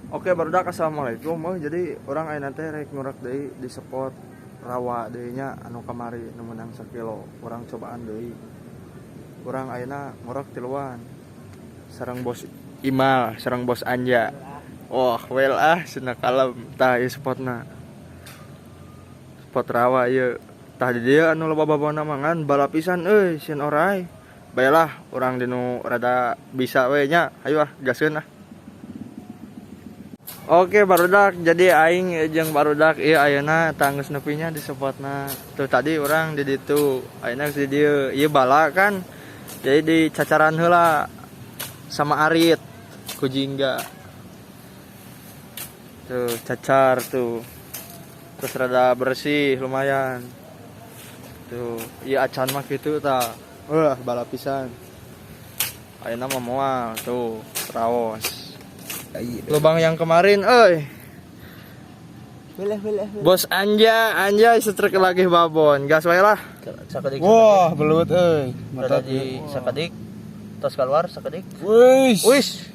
Oke, barudak assalamualaikum. Jadi orang ayeuna teh rek ngurak deui di spot rawa deui nya anu kamari nu meunang 1 kilo. Urang cobaan deui. Urang ayeuna ngurak tiluan. Sareng bos Imal, sareng bos Anja. Wah, well cenah kalem tah ieu spotna. Spot rawa ieu. Tah di dieu anu loba babona mangan balapisan euy, sieun oray. Bayalah urang dinu rada bisa we nya. Hayu gaskeun ah. Oke barudak, jadi aing jeung barudak ieu ayeuna tanggeus nepinya di spotna. Tuh tadi orang di ditu, ayeuna di dieu. Ieu bala kan. Jadi dicacaran heula sama arit ku jingga. Tuh cacar tuh. Terus rada bersih lumayan. Tuh, ieu acan mah kitu tah. Bala pisan. Ayeuna mah moal tuh, raos. Lubang yang kemarin, Bos Anja setrek lagi babon. Gas wae lah. Wah, belut Mata di sakedik. Tos keluar sakedik. Wis.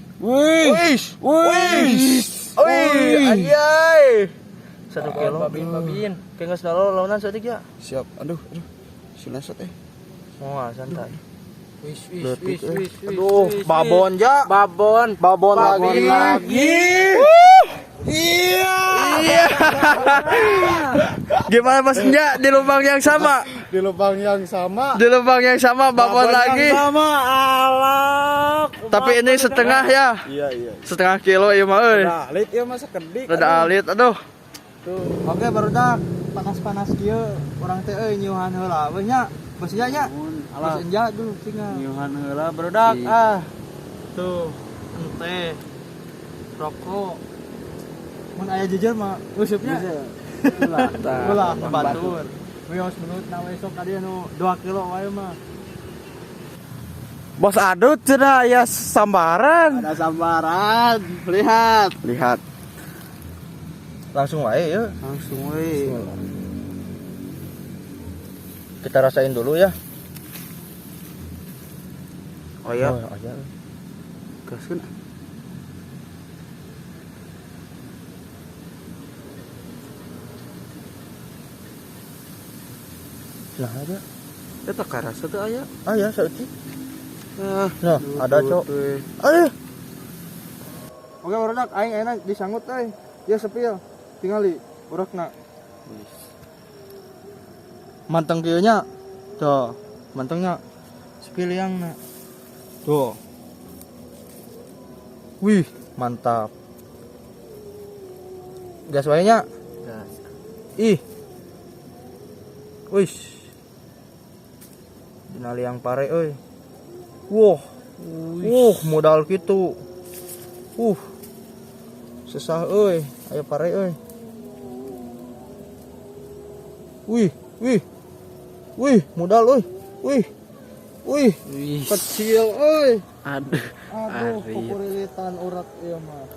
Anjay. 1 kilo babin. Keungeus launan sadik ya. Siap. Aduh. Sinasot Moal santai. Wis. Aduh, babon ja. Babon lagi. Iya. Gimana Mas Anja di lubang yang sama? Di lubang yang sama. Di lubang yang sama babon lagi. Sama alak. Tapi ini setengah ya. Iya. Setengah kilo ieu mah euy. Rada alit ieu mah sakedik. Rada alit aduh. Tuh. Oke barudak panas-panas kieu urang teh euy nyuhan heula we nya. Bos Anja nya. Bos Anja duh tinggal. Nyuhan heula barudak Tuh, ente rokok. Mun aya jujur mah usupnya. Ulah batur. Wios menurut na we sok kadieu nu 2 kilo wae mah. Bos adut cenah aya sambaran. Ada sambaran. Lihat. Langsung wae ya. Langsung we. Kita rasain dulu ya. Oh ya. Gaskeun. Nah ada. Eta karasa teu aya. Aya saeutik. Nah, ada cok. Aduh. Oke barudak aing enak disangut euy. Ya sepil. Tingali urakna. Manteng kieu nya. Tuh, mantengnya. Sepil yangna. Tuh. Wih, mantap. Gas wae nya. Gas. Ih. Wih. Dina liang pare euy. Wah. Modal kitu. Susah euy, aya pare euy. Wih, modal euy. Wih. Kecil euy. Aduh, kukurilitan urat ieu mah.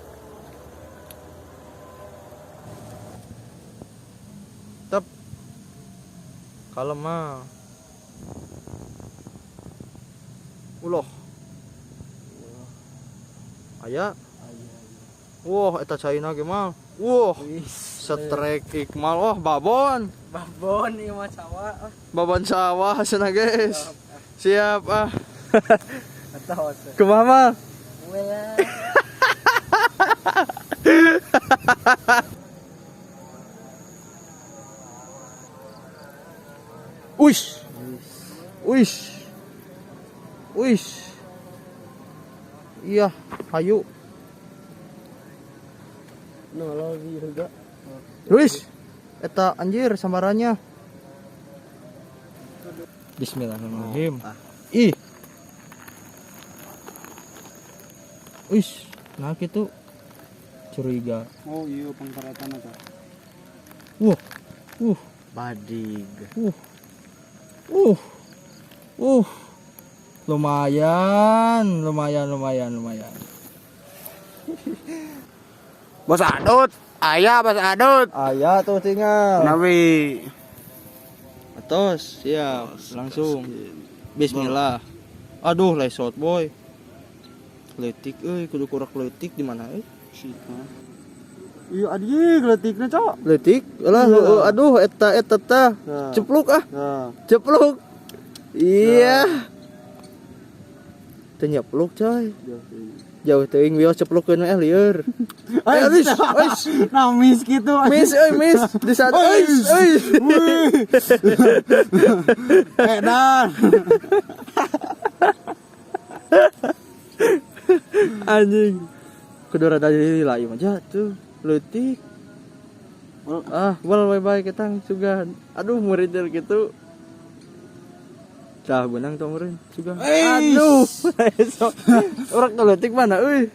Tep. Kalem mah. Uloh. Aya. Wah, eta caina ge mah. Wah. Setrek Ikmal. Wah, babon ieu mah sawah. Babon sawah cenah guys. Siap ah. Kumaha mal? Wish. Iya, hayu. lagi juga. Luis, eta anjir sambarannya. Bismillahirrahmanirrahim. Ih. Nah kitu curiga. Oh iya pangkaratan eta. Badig. Lumayan. Bos adut, aya bos adut. Aya tuh tinggal. Nabi. Atos, siap, langsung. Bismillah. Aduh, lesot boy. Letik kudu kurak letik di mana Iya adik letiknya cok. Letik lah aduh eta tah. Nah. Cepluk ah. Nah. Cepluk. Iya. Teu nyepluk coy. Jauh teuing wios ceplukeun we lieur. Alis. Nah miss gitu. Miss miss di saat eus. Dan. Anjing. Kedora tadi lah ieu mah jatuh. Leutik. Wal bye-bye ketang sugan. Aduh muridel gitu. Cah benang tong meureun sugan. Aduh. Urang leutik mana euy.